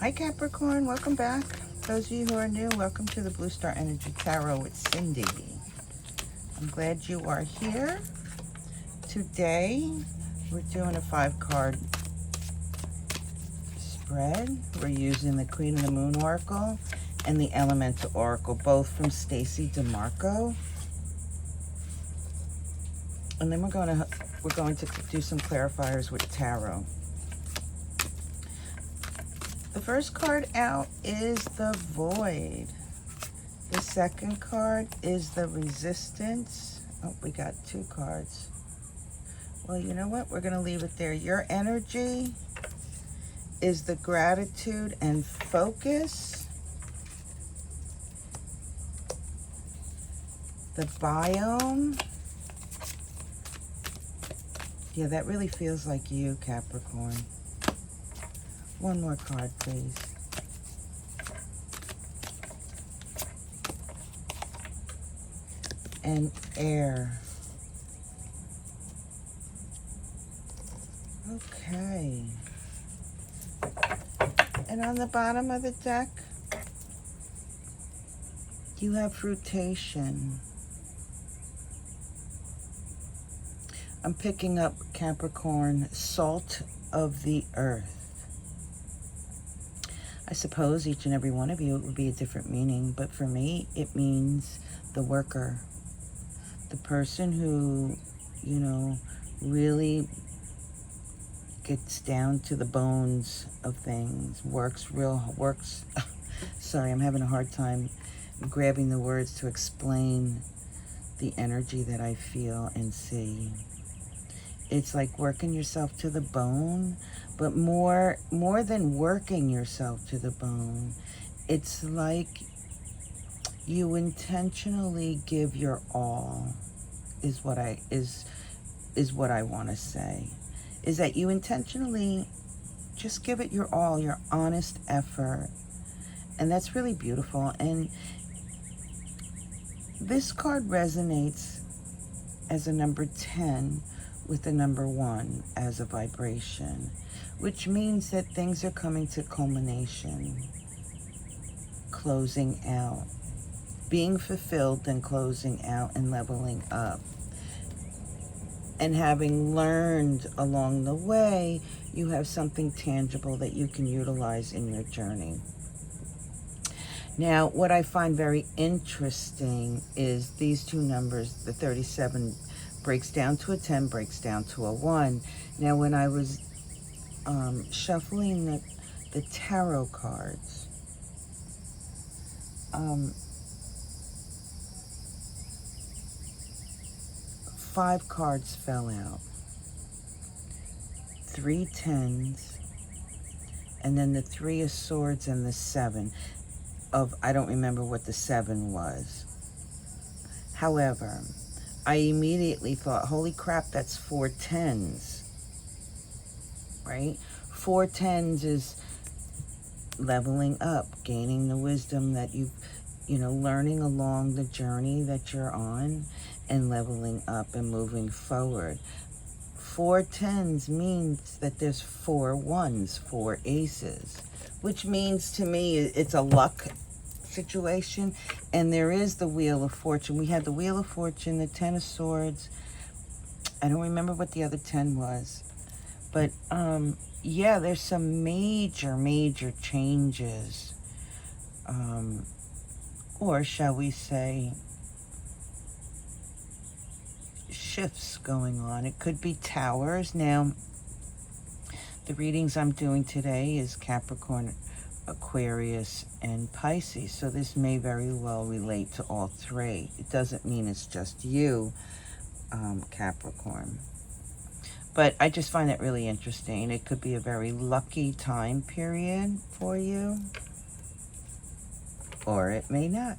Hi Capricorn, welcome back. Those of you who are new, welcome to the Blue Star Energy Tarot with Cindy. I'm glad you are here. Today, we're doing a 5-card spread. We're using the Queen of the Moon Oracle and the Elemental Oracle, both from Stacey DeMarco. And then we're going to do some clarifiers with tarot. The first card out is the Void. The second card is the Resistance. Oh, we got 2 cards. Well, you know what? We're going to leave it there. Your energy is the Gratitude and Focus. The Biome. Yeah, that really feels like you, Capricorn. One more card, please. And Air. Okay. And on the bottom of the deck, you have Fruitation. I'm picking up, Capricorn, Salt of the Earth. I suppose each and every one of you, it would be a different meaning, but for me, it means the worker. The person who, you know, really gets down to the bones of things, works, sorry, I'm having a hard time grabbing the words to explain the energy that I feel and see. It's like working yourself to the bone, but more than working yourself to the bone, it's like you intentionally give your all, is what I want to say. Is that you intentionally just give it your all, your honest effort. And that's really beautiful. And this card resonates as a number 10 with the number 1 as a vibration, which means that things are coming to culmination, closing out, being fulfilled and closing out and leveling up. And having learned along the way, you have something tangible that you can utilize in your journey. Now, what I find very interesting is these 2 numbers, the 37 breaks down to a 10, breaks down to a 1. Now, when I was shuffling the tarot cards, 5 cards fell out. 3 10s, and then the 3 of Swords and the 7 of, I don't remember what the 7 was. However, I immediately thought, holy crap, that's 4 10s, right? 4 10s is leveling up, gaining the wisdom that you know, learning along the journey that you're on and leveling up and moving forward. 4 10s means that there's 4 1s, 4 aces, which means to me it's a luck situation. And there is the Wheel of Fortune. We had the Wheel of Fortune, the 10 of Swords. I don't remember what the other 10 was. But yeah, there's some major changes. Or shall we say, shifts going on. It could be towers. Now, the readings I'm doing today is Capricorn, Aquarius, and Pisces. So this may very well relate to all 3. It doesn't mean it's just you, Capricorn. But I just find it really interesting. It could be a very lucky time period for you. Or it may not.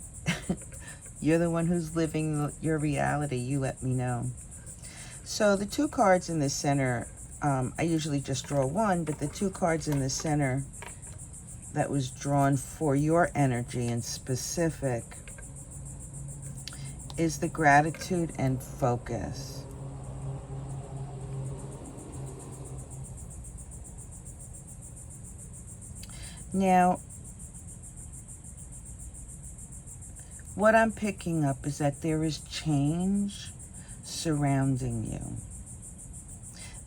You're the one who's living your reality. You let me know. So the 2 cards in the center, I usually just draw 1, but the 2 cards in the center that was drawn for your energy in specific is the Gratitude and Focus. Now, what I'm picking up is that there is change surrounding you.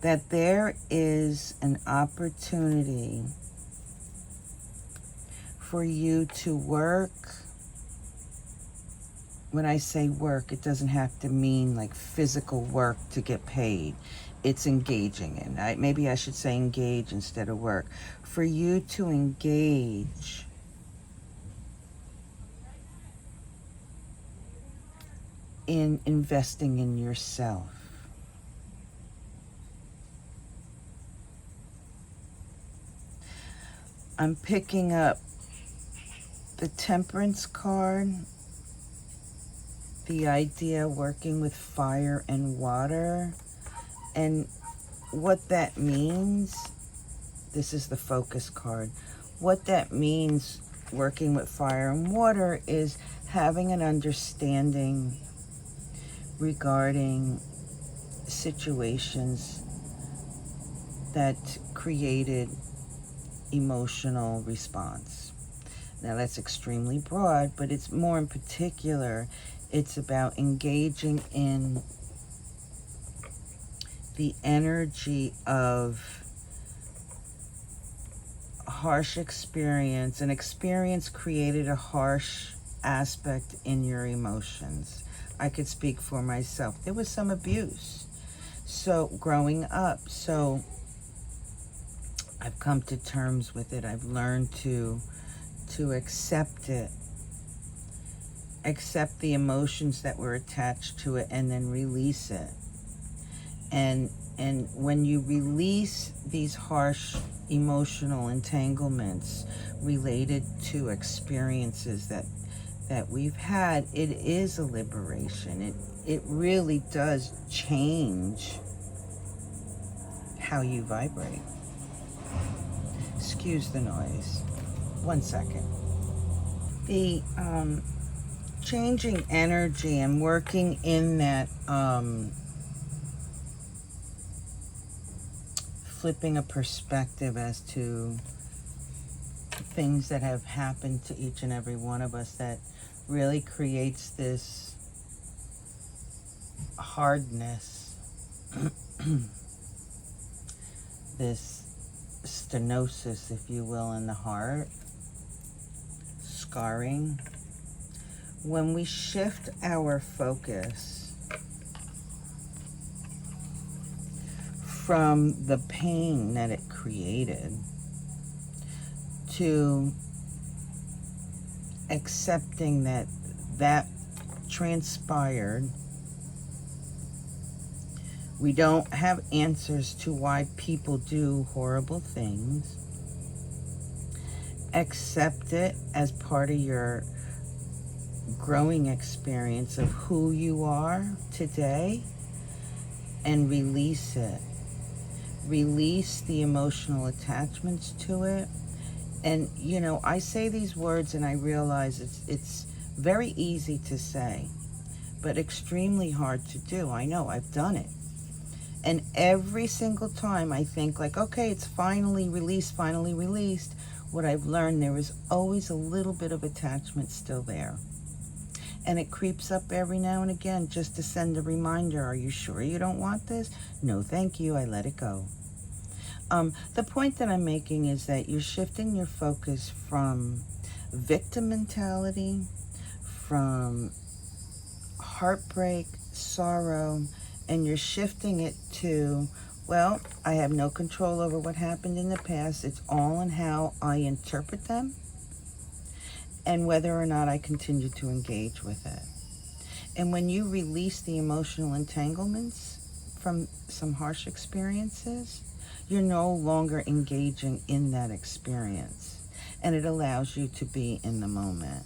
That there is an opportunity for you to work. When I say work, it doesn't have to mean like physical work to get paid. It's engaging in. Maybe I should say engage instead of work. For you to engage in investing in yourself. I'm picking up the Temperance card, the idea working with fire and water, and what that means. This is the Focus card. What that means working with fire and water is having an understanding regarding situations that created emotional response. Now that's extremely broad, but it's more in particular, it's about engaging in the energy of harsh experience. An experience created a harsh aspect in your emotions. I could speak for myself. There was some abuse. So growing up, so I've come to terms with it. I've learned to accept it. Accept the emotions that were attached to it and then release it. And when you release these harsh emotional entanglements related to experiences that we've had, it is a liberation. It really does change how you vibrate. Excuse the noise. 1 second. The changing energy and working in that flipping a perspective as to things that have happened to each and every one of us that really creates this hardness, this stenosis, if you will, in the heart, scarring. When we shift our focus from the pain that it created to accepting that transpired, we don't have answers to why people do horrible things. Accept it as part of your growing experience of who you are today and release it. Release the emotional attachments to it. And, you know, I say these words and I realize it's very easy to say, but extremely hard to do. I know, I've done it. And every single time I think like, okay, it's finally released. What I've learned, there is always a little bit of attachment still there. And it creeps up every now and again just to send a reminder. Are you sure you don't want this? No, thank you. I let it go. The point that I'm making is that you're shifting your focus from victim mentality, from heartbreak, sorrow, and you're shifting it to, well, I have no control over what happened in the past. It's all in how I interpret them and whether or not I continue to engage with it. And when you release the emotional entanglements from some harsh experiences, you're no longer engaging in that experience. And it allows you to be in the moment.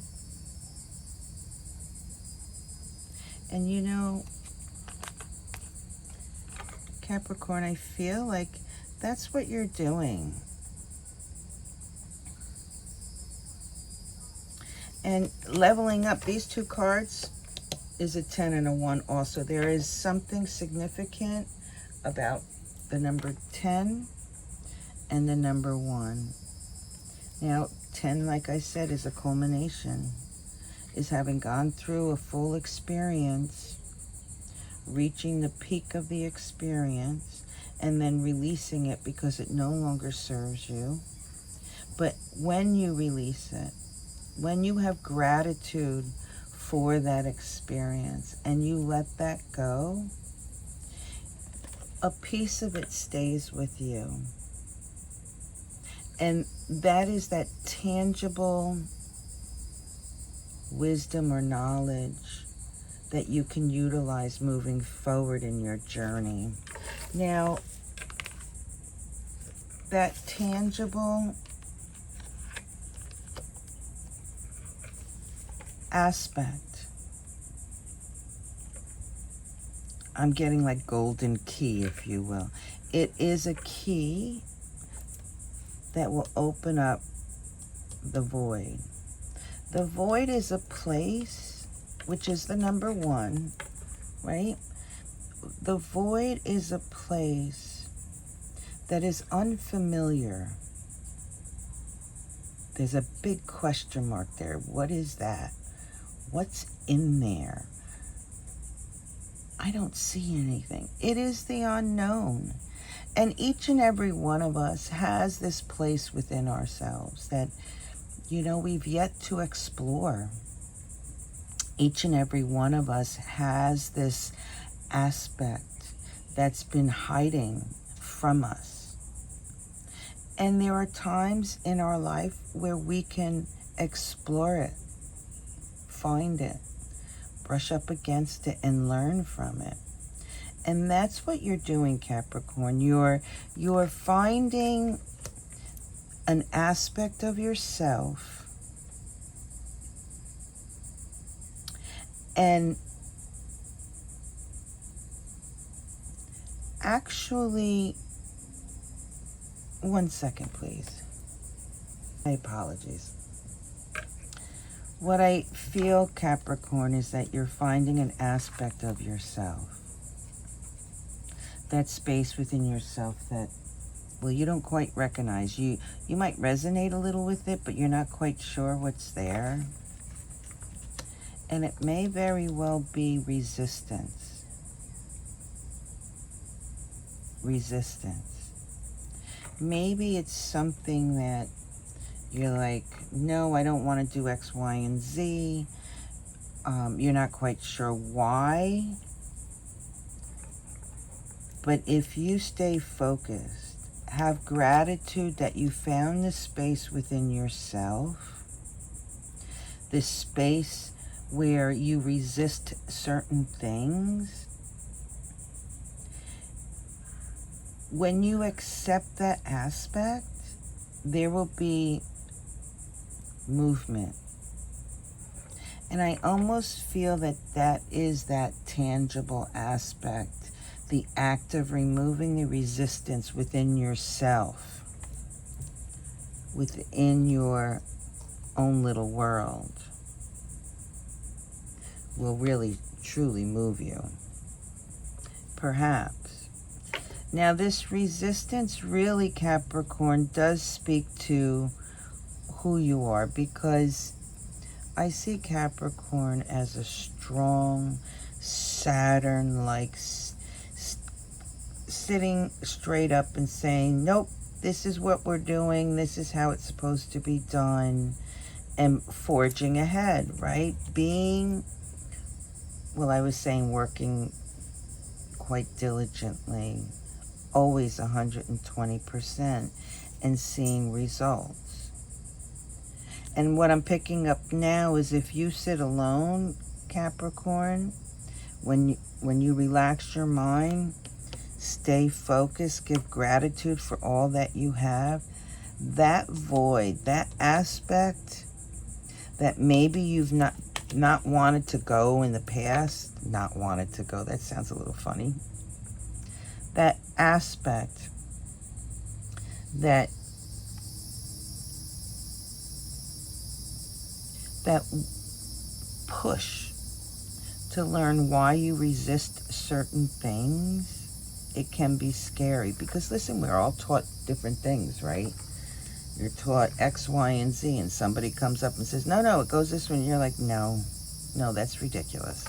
And you know, Capricorn, I feel like that's what you're doing. And leveling up, these two cards is a 10 and a 1 also. There is something significant about the number 10 and the number 1. Now, 10, like I said, is a culmination, is having gone through a full experience, reaching the peak of the experience, and then releasing it because it no longer serves you. But when you release it, when you have gratitude for that experience and you let that go, a piece of it stays with you. And that is that tangible wisdom or knowledge that you can utilize moving forward in your journey. Now, that tangible aspect, I'm getting like golden key, if you will. It is a key that will open up the void. The void is a place, which is the number 1, right? The void is a place that is unfamiliar. There's a big question mark there. What is that? What's in there? I don't see anything. It is the unknown. And each and every one of us has this place within ourselves that, we've yet to explore. Each and every one of us has this aspect that's been hiding from us. And there are times in our life where we can explore it, find it, brush up against it, and learn from it. And that's what you're doing, Capricorn. You're finding an aspect of yourself and actually, one second, please. My apologies. What I feel, Capricorn, is that you're finding an aspect of yourself. That space within yourself that, you don't quite recognize. You might resonate a little with it, but you're not quite sure what's there. And it may very well be resistance. Resistance. Maybe it's something that you're like, no, I don't want to do X, Y, and Z. You're not quite sure why. But if you stay focused, have gratitude that you found this space within yourself, this space where you resist certain things, when you accept that aspect, there will be movement. And I almost feel that that is that tangible aspect, the act of removing the resistance within yourself, within your own little world, will really, truly move you. Perhaps. Now, this resistance really, Capricorn, does speak to who you are, because I see Capricorn as a strong Saturn-like sitting straight up and saying, nope, this is what we're doing, this is how it's supposed to be done, and forging ahead, right? Being, I was saying working quite diligently, always 120%, and seeing results. And what I'm picking up now is if you sit alone, Capricorn, when you relax your mind, stay focused, give gratitude for all that you have, that void, that aspect that maybe you've not wanted to go in the past, not wanted to go, that sounds a little funny, that aspect that push to learn why you resist certain things, it can be scary. Because listen, we're all taught different things, right? You're taught X, Y, and Z, and somebody comes up and says, no, no, it goes this way, and you're like, no, no, that's ridiculous.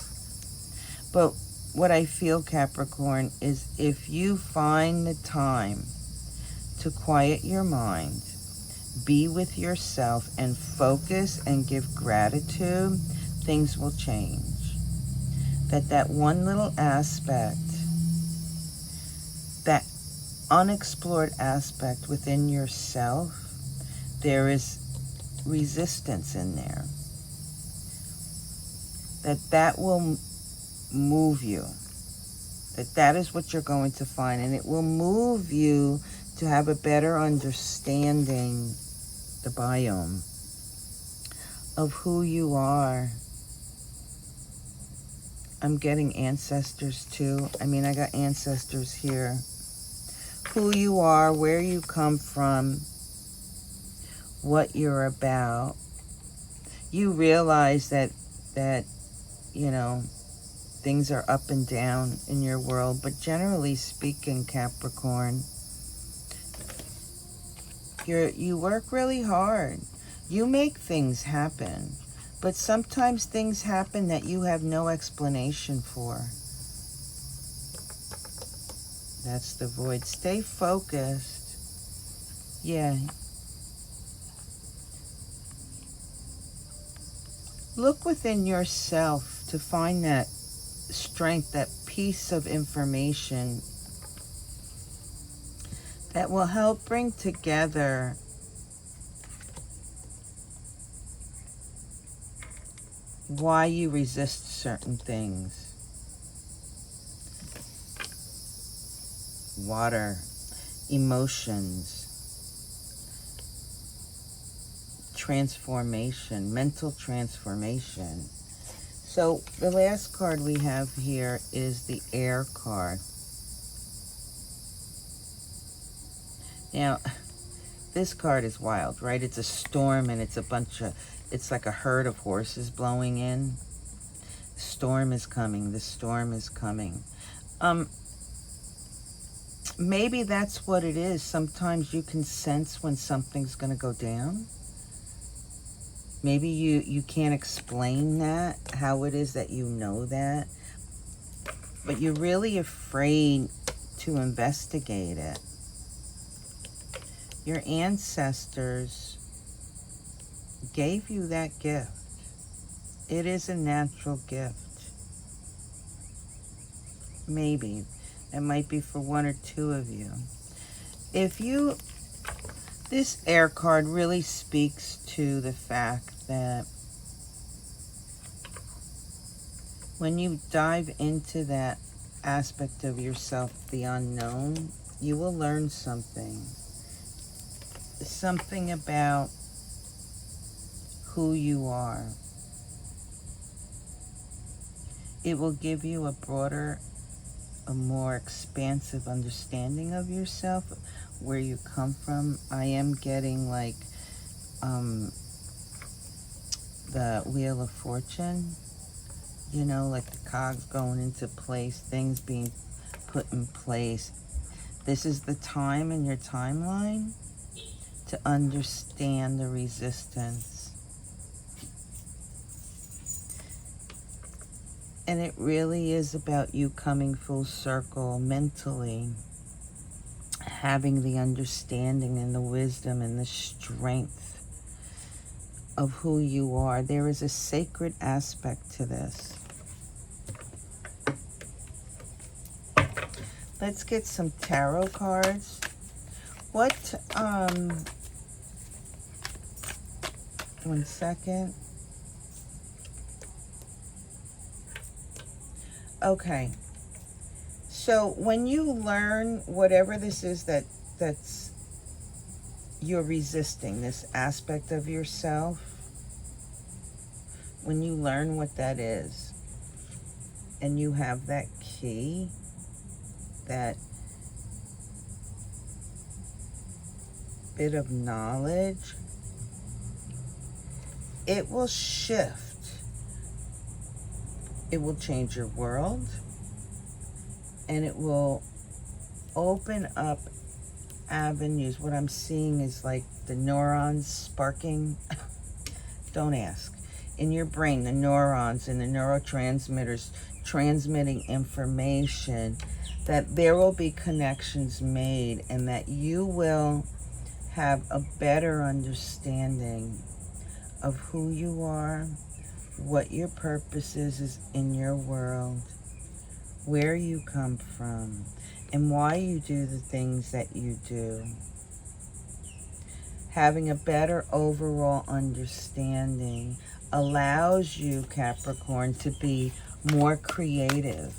But what I feel, Capricorn, is if you find the time to quiet your mind, be with yourself, and focus and give gratitude, things will change. That one little aspect, that unexplored aspect within yourself, there is resistance in there. That will move you. That is what you're going to find, and it will move you to have a better understanding, the biome, of who you are. I'm getting ancestors too. I mean, I got ancestors here. Who you are, where you come from, what you're about. You realize that you know, things are up and down in your world, but generally speaking, Capricorn, you work really hard. You make things happen, but sometimes things happen that you have no explanation for. That's the void. Stay focused. Yeah. Look within yourself to find that strength, that piece of information that will help bring together why you resist certain things. Water, emotions, transformation, mental transformation. So the last card we have here is the Air card. Now, this card is wild, right? It's a storm, and it's it's like a herd of horses blowing in. The storm is coming. The storm is coming. Maybe that's what it is. Sometimes you can sense when something's going to go down. Maybe you can't explain that, how it is that you know that, but you're really afraid to investigate it. Your ancestors gave you that gift. It is a natural gift. Maybe. It might be for one or two of you. This Air card really speaks to the fact that when you dive into that aspect of yourself, the unknown, you will learn something. Something about who you are. It will give you a broader, a more expansive understanding of yourself, where you come from. I am getting like the Wheel of Fortune, you know, like the cogs going into place, things being put in place. This is the time in your timeline to understand the resistance. And it really is about you coming full circle mentally, having the understanding and the wisdom and the strength of who you are. There is a sacred aspect to this. Let's get some tarot cards. One second. Okay. So when you learn whatever this is that's you're resisting, this aspect of yourself, when you learn what that is, and you have that key, that bit of knowledge, it will shift. It will change your world, and it will open up avenues. What I'm seeing is like the neurons sparking? Don't ask. In your brain, the neurons and the neurotransmitters transmitting information, that there will be connections made and that you will have a better understanding of who you are, what your purpose is in your world, where you come from, and why you do the things that you do. Having a better overall understanding allows you, Capricorn, to be more creative.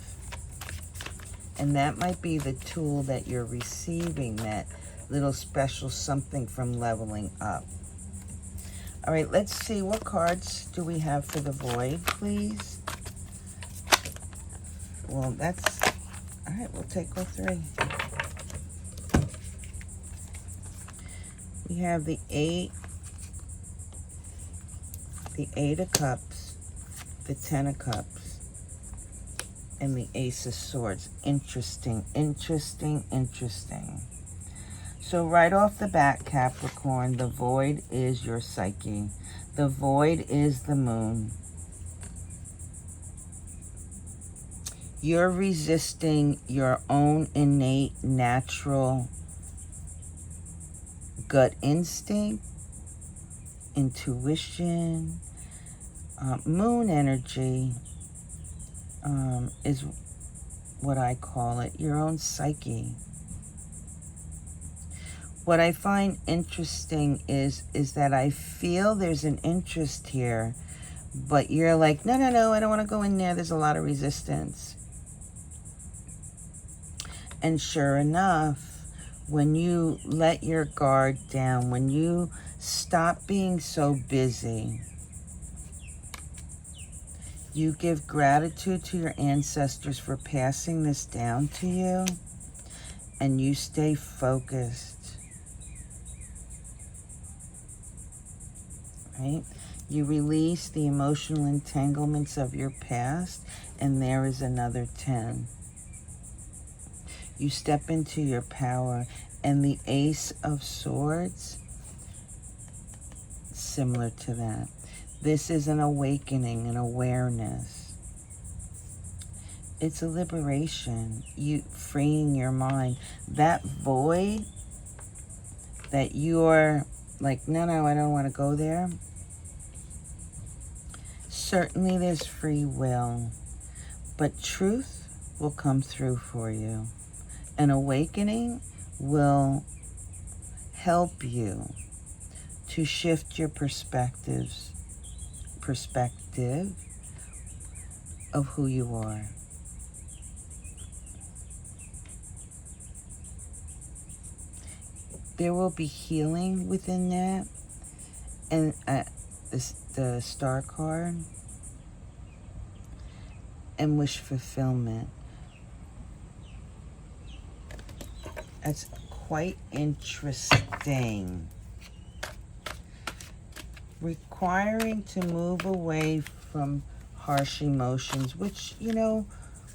And that might be the tool that you're receiving, that little special something from leveling up. All right, let's see. What cards do we have for the void, please? Well, that's... All right, we'll take all three. We have the Eight of Cups, the Ten of Cups, and the Ace of Swords. Interesting, interesting, interesting. So right off the bat, Capricorn, the void is your psyche. The void is the moon. You're resisting your own innate, natural gut instinct, intuition. Moon energy is what I call it, your own psyche. What I find interesting is that I feel there's an interest here, but you're like, no, I don't want to go in there. There's a lot of resistance. And sure enough, when you let your guard down, when you stop being so busy, you give gratitude to your ancestors for passing this down to you, and you stay focused, right? You release the emotional entanglements of your past, and there is another 10. You step into your power, and the Ace of Swords, similar to that. This is an awakening, an awareness. It's a liberation, you freeing your mind. That void that you're like, no, I don't want to go there. Certainly there's free will, but truth will come through for you. An awakening will help you to shift your perspective of who you are. There will be healing within that. And the Star card and wish fulfillment. That's quite interesting. Requiring to move away from harsh emotions, which, you know,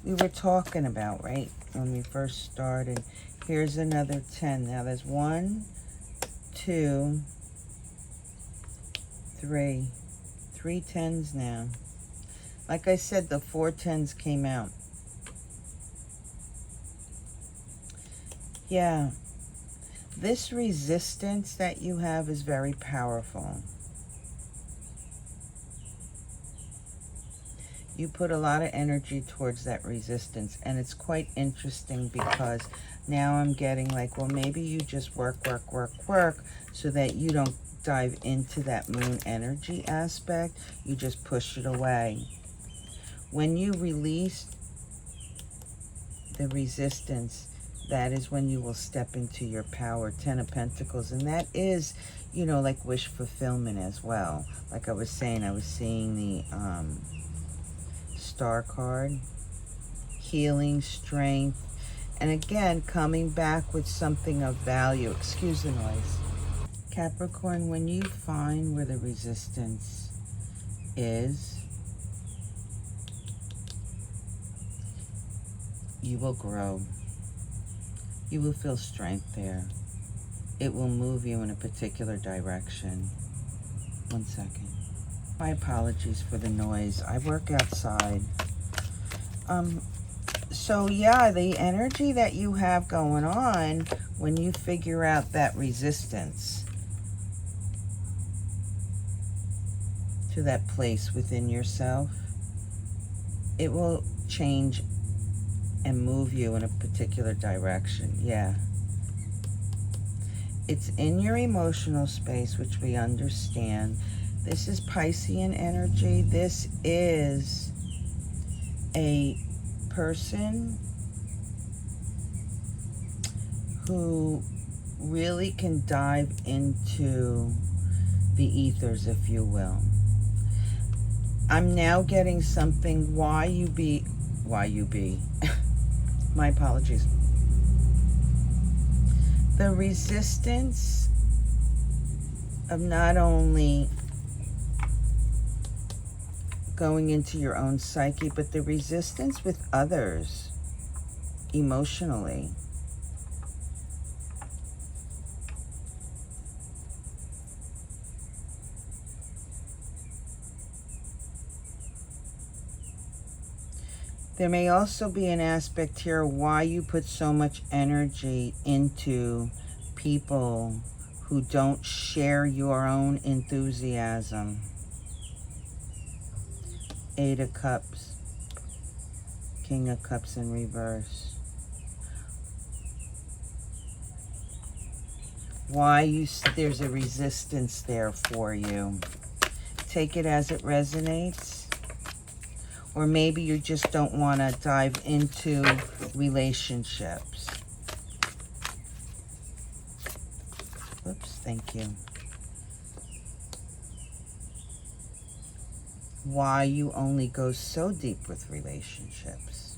we were talking about, right? When we first started. Here's another 10. Now there's 1, 2, 3. 3 10s now. Like I said, the 4 10s came out. Yeah. This resistance that you have is very powerful. You put a lot of energy towards that resistance, and it's quite interesting because now I'm getting like, well, maybe you just work so that you don't dive into that moon energy aspect. You just push it away. When you release the resistance, that is when you will step into your power. 10 of Pentacles, and that is, you know, like wish fulfillment as well. Like I was saying, I was seeing the Star card, healing, strength, and again, coming back with something of value. Excuse the noise. Capricorn, when you find where the resistance is, you will grow. You will feel strength there. it will move you in a particular direction. One second. My apologies for the noise. I work outside. So yeah, the energy that you have going on when you figure out that resistance to that place within yourself, it will change and move you in a particular direction. Yeah. It's in your emotional space, which we understand. This is Piscean energy. This is a person who really can dive into the ethers, if you will. I'm now getting something, why you be, my apologies. The resistance of not only going into your own psyche, but the resistance with others emotionally. There may also be an aspect here why you put so much energy into people who don't share your own enthusiasm. Eight of Cups, King of Cups in reverse. Why there's a resistance there for you. Take it as it resonates. Or maybe you just don't want to dive into relationships. Oops, thank you. Why you only go so deep with relationships.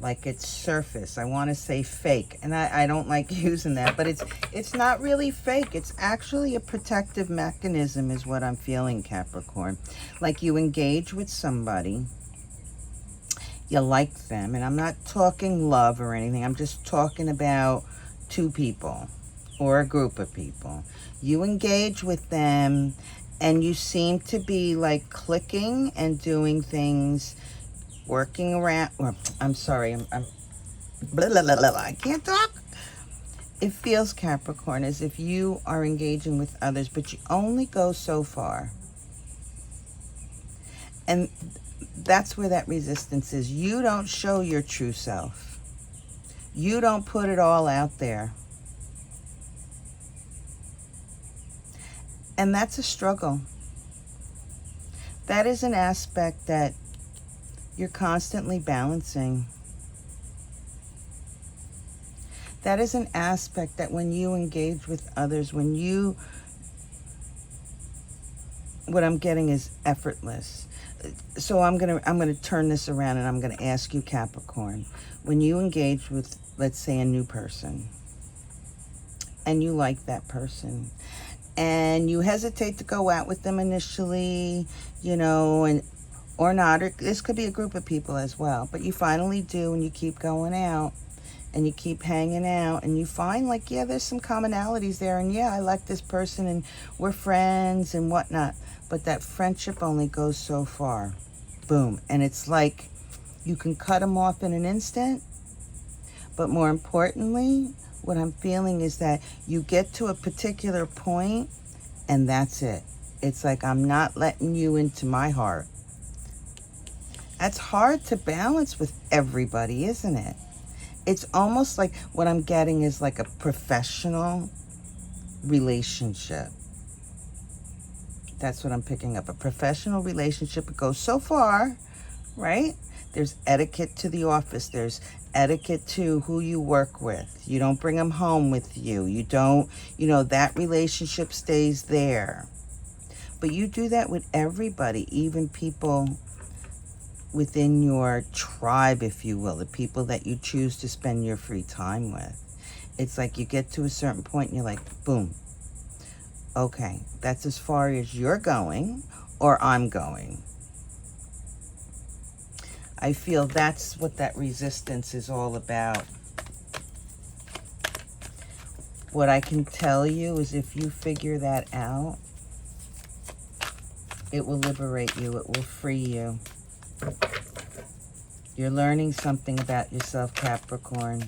Like it's surface. I want to say fake. And I don't like using that. But it's not really fake. It's actually a protective mechanism is what I'm feeling, Capricorn. Like you engage with somebody. You like them, and I'm not talking love or anything. I'm just talking about two people or a group of people. You engage with them, and you seem to be like clicking and doing things, working around. Or, I'm sorry, I'm blah, blah, blah, blah. I can't talk. It feels, Capricorn, as if you are engaging with others, but you only go so far. And that's where that resistance is. You don't show your true self. You don't put it all out there. And that's a struggle. That is an aspect that you're constantly balancing. That is an aspect that when you engage with others, what I'm getting is effortless. So I'm gonna turn this around and I'm gonna ask you, Capricorn, when you engage with, let's say, a new person, and you like that person, and you hesitate to go out with them initially, you know, and or not, or this could be a group of people as well, but you finally do, and you keep going out, and you keep hanging out, and you find like, yeah, there's some commonalities there, and yeah, I like this person, and we're friends and whatnot. But that friendship only goes so far. Boom. And it's like you can cut them off in an instant. But more importantly, what I'm feeling is that you get to a particular point and that's it. It's like, I'm not letting you into my heart. That's hard to balance with everybody, isn't it? It's almost like what I'm getting is like a professional relationship. That's what I'm picking up. A professional relationship. It goes so far, right? There's etiquette to the office. There's etiquette to who you work with. You don't bring them home with you. You don't, that relationship stays there. But you do that with everybody, even people within your tribe, if you will, the people that you choose to spend your free time with. It's like you get to a certain point and you're like, boom. Okay, that's as far as you're going or I'm going. I feel that's what that resistance is all about. What I can tell you is if you figure that out, it will liberate you. It will free you. You're learning something about yourself, Capricorn,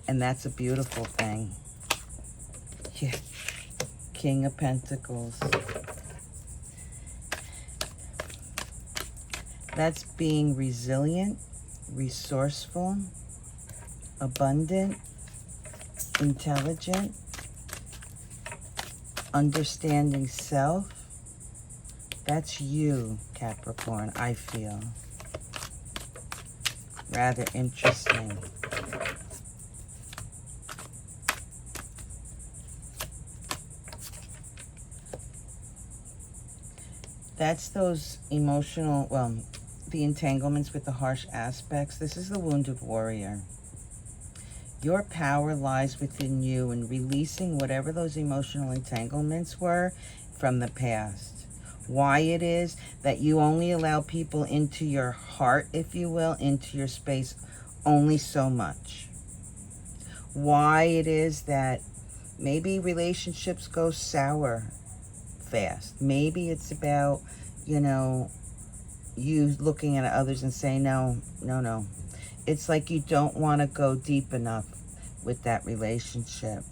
and that's a beautiful thing. Yeah. King of Pentacles. That's being resilient, resourceful, abundant, intelligent, understanding self. That's you, Capricorn, I feel. Rather interesting. That's those emotional, well, the entanglements with the harsh aspects. This is the wounded warrior. Your power lies within you in releasing whatever those emotional entanglements were from the past. Why it is that you only allow people into your heart, if you will, into your space only so much. Why it is that maybe relationships go sour fast. Maybe it's about, you know, you looking at others and saying, no. It's like you don't want to go deep enough with that relationship.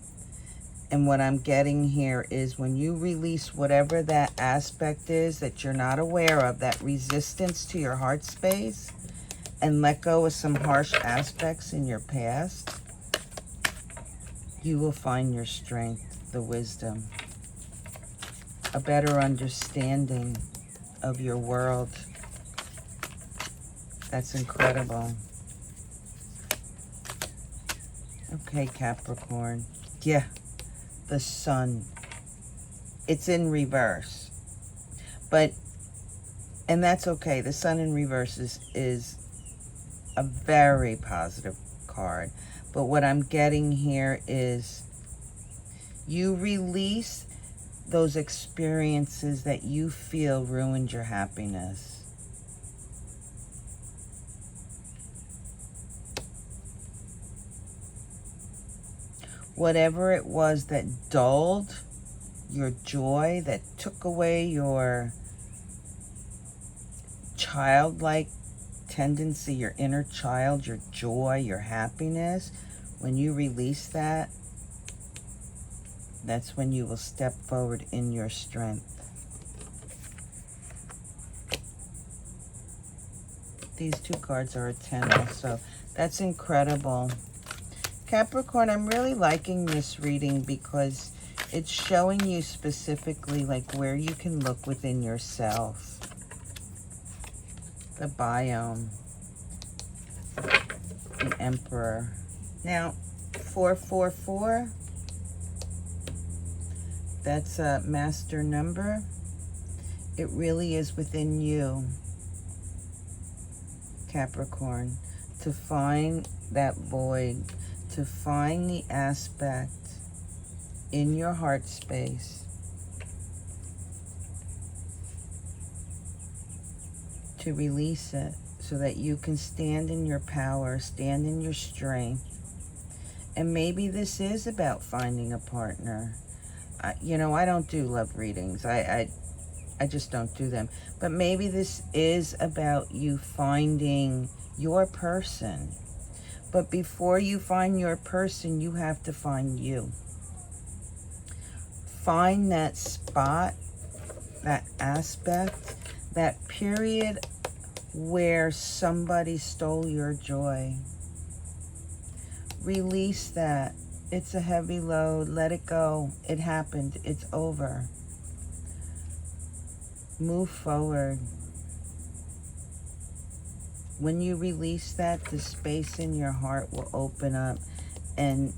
And what I'm getting here is when you release whatever that aspect is that you're not aware of, that resistance to your heart space, and let go of some harsh aspects in your past, you will find your strength, the wisdom, a better understanding of your world. That's incredible. Okay, Capricorn. Yeah, the sun. It's in reverse. And that's okay. The sun in reverse is a very positive card. But what I'm getting here is you release those experiences that you feel ruined your happiness. Whatever it was that dulled your joy, that took away your childlike tendency, your inner child, your joy, your happiness, when you release that, that's when you will step forward in your strength. These two cards are a 10 also. That's incredible. Capricorn, I'm really liking this reading because it's showing you specifically like where you can look within yourself. The biome. The Emperor. Now, 444. That's a master number. It really is within you, Capricorn, to find that void, to find the aspect in your heart space, to release it so that you can stand in your power, stand in your strength. And maybe this is about finding a partner. You know, I don't do love readings. I just don't do them. But maybe this is about you finding your person. But before you find your person, you have to find you. Find that spot, that aspect, that period where somebody stole your joy. Release that. It's a heavy load. Let it go. It happened. It's over. Move forward. When you release that, the space in your heart will open up and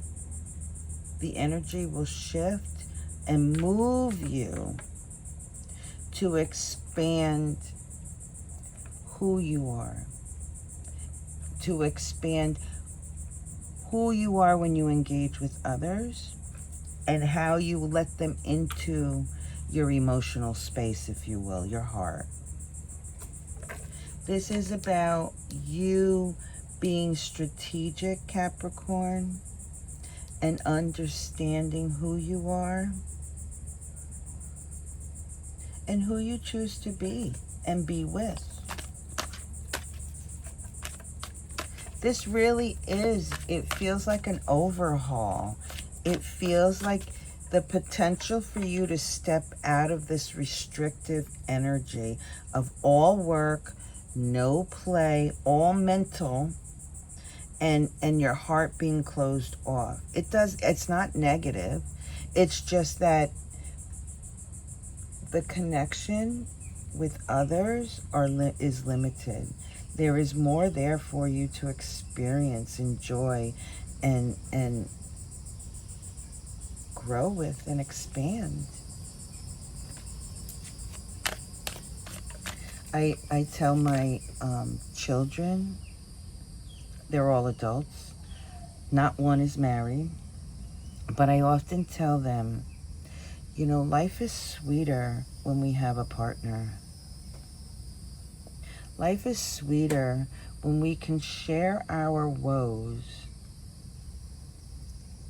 the energy will shift and move you to expand who you are, to expand who you are when you engage with others and how you let them into your emotional space, if you will, your heart. This is about you being strategic, Capricorn, and understanding who you are and who you choose to be and be with. This really is, it feels like an overhaul. It feels like the potential for you to step out of this restrictive energy of all work, no play, all mental, and your heart being closed off. It's not negative. It's just that the connection with others is limited. There is more there for you to experience, enjoy, and grow with and expand. I tell my children, they're all adults, not one is married, but I often tell them, you know, life is sweeter when we have a partner. Life is sweeter when we can share our woes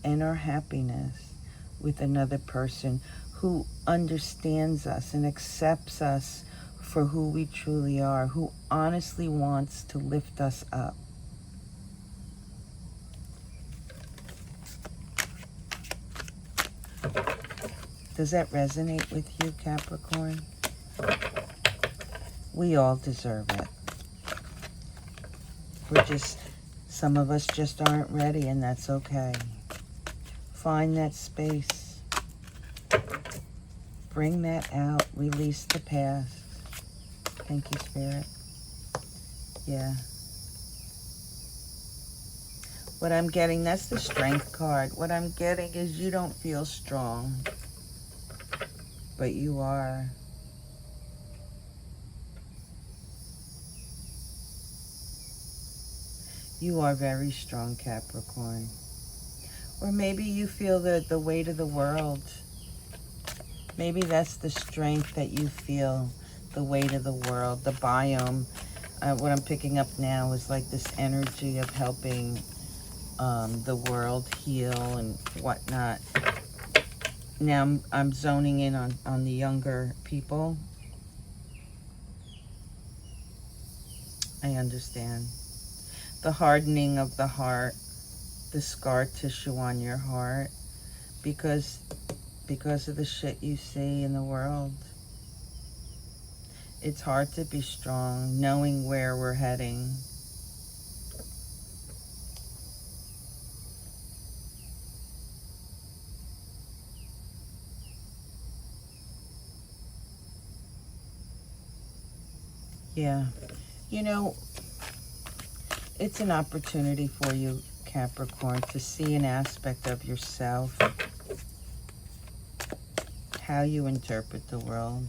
and our happiness with another person who understands us and accepts us for who we truly are, who honestly wants to lift us up. Does that resonate with you, Capricorn? We all deserve it. Some of us just aren't ready, and that's okay. Find that space. Bring that out. Release the past. Thank you, Spirit. Yeah. What I'm getting, that's the Strength card. What I'm getting is you don't feel strong, but you are. You are very strong, Capricorn. Or maybe you feel the weight of the world. Maybe that's the strength that you feel, the weight of the world, the biome. What I'm picking up now is like this energy of helping the world heal and whatnot. Now I'm zoning in on the younger people. I understand. The hardening of the heart, the scar tissue on your heart, because of the shit you see in the world. It's hard to be strong, knowing where we're heading. Yeah. You know, it's an opportunity for you, Capricorn, to see an aspect of yourself, how you interpret the world.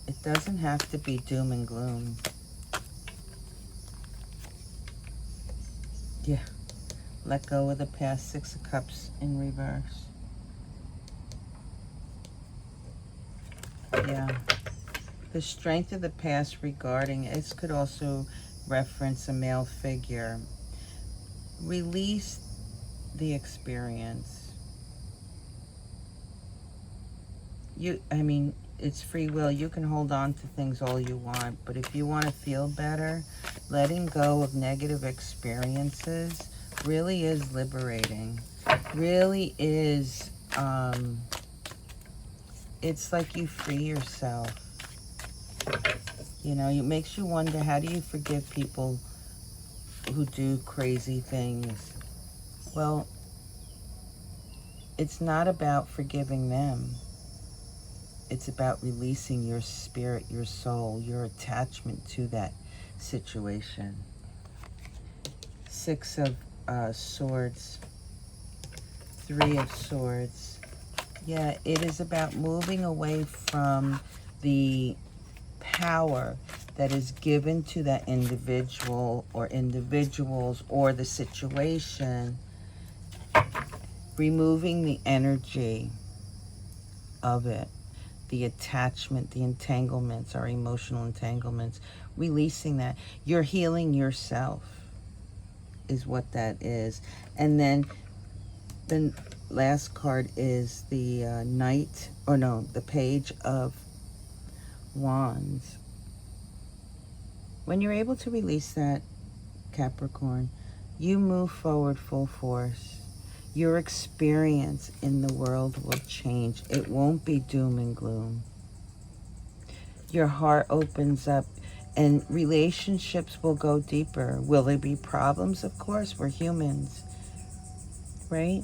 It doesn't have to be doom and gloom. Yeah. Let go of the past. 6 of Cups in reverse. Yeah. The strength of the past regarding it could also reference a male figure. Release the experience. It's free will. You can hold on to things all you want, but if you want to feel better, letting go of negative experiences really is liberating. Really is, it's like you free yourself. You know, it makes you wonder, how do you forgive people who do crazy things? Well, it's not about forgiving them. It's about releasing your spirit, your soul, your attachment to that situation. 6 of Swords, 3 of Swords. Yeah, it is about moving away from the power that is given to that individual or individuals or the situation, removing the energy of it, the attachment, the entanglements, our emotional entanglements, releasing that. You're healing yourself is what that is. And then The last card is the Knight, or no, the Page of Wands. When you're able to release that, Capricorn, you move forward full force. Your experience in the world will change. It won't be doom and gloom. Your heart opens up and relationships will go deeper. Will there be problems? Of course, we're humans, right?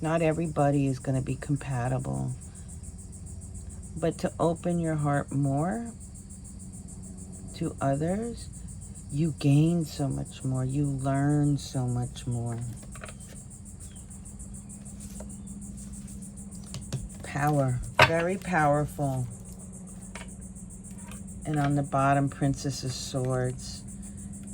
Not everybody is going to be compatible. But to open your heart more to others, you gain so much more. You learn so much more. Power. Very powerful. And on the bottom, Princess of Swords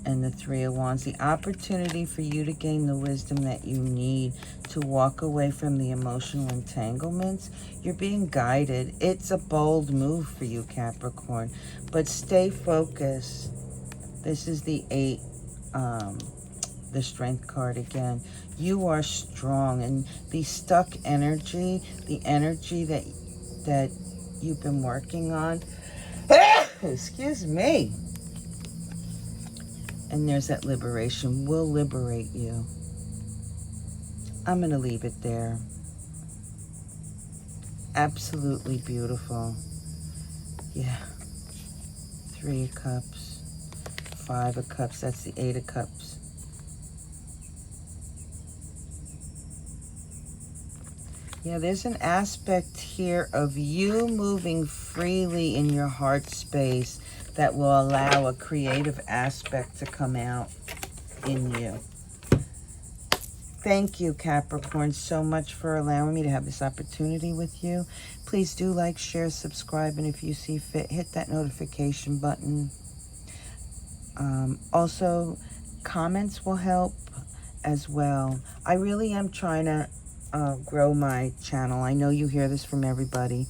and the Three of Wands. The opportunity for you to gain the wisdom that you need to walk away from the emotional entanglements. You're being guided. It's a bold move for you, Capricorn. But stay focused. This is the 8, the Strength card again. You are strong. And the stuck energy, the energy that you've been working on, excuse me. And there's that liberation. Will liberate you. I'm going to leave it there. Absolutely beautiful. Yeah. 3 of Cups. 5 of Cups. That's the 8 of Cups. Yeah, there's an aspect here of you moving freely in your heart space that will allow a creative aspect to come out in you. Thank you, Capricorn, so much for allowing me to have this opportunity with you. Please do like, share, subscribe, and if you see fit, hit that notification button. Also, comments will help as well. I really am trying to grow my channel. I know you hear this from everybody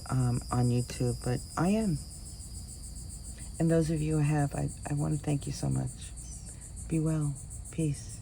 on YouTube, but I am. And those of you who have, I want to thank you so much. Be well. Peace.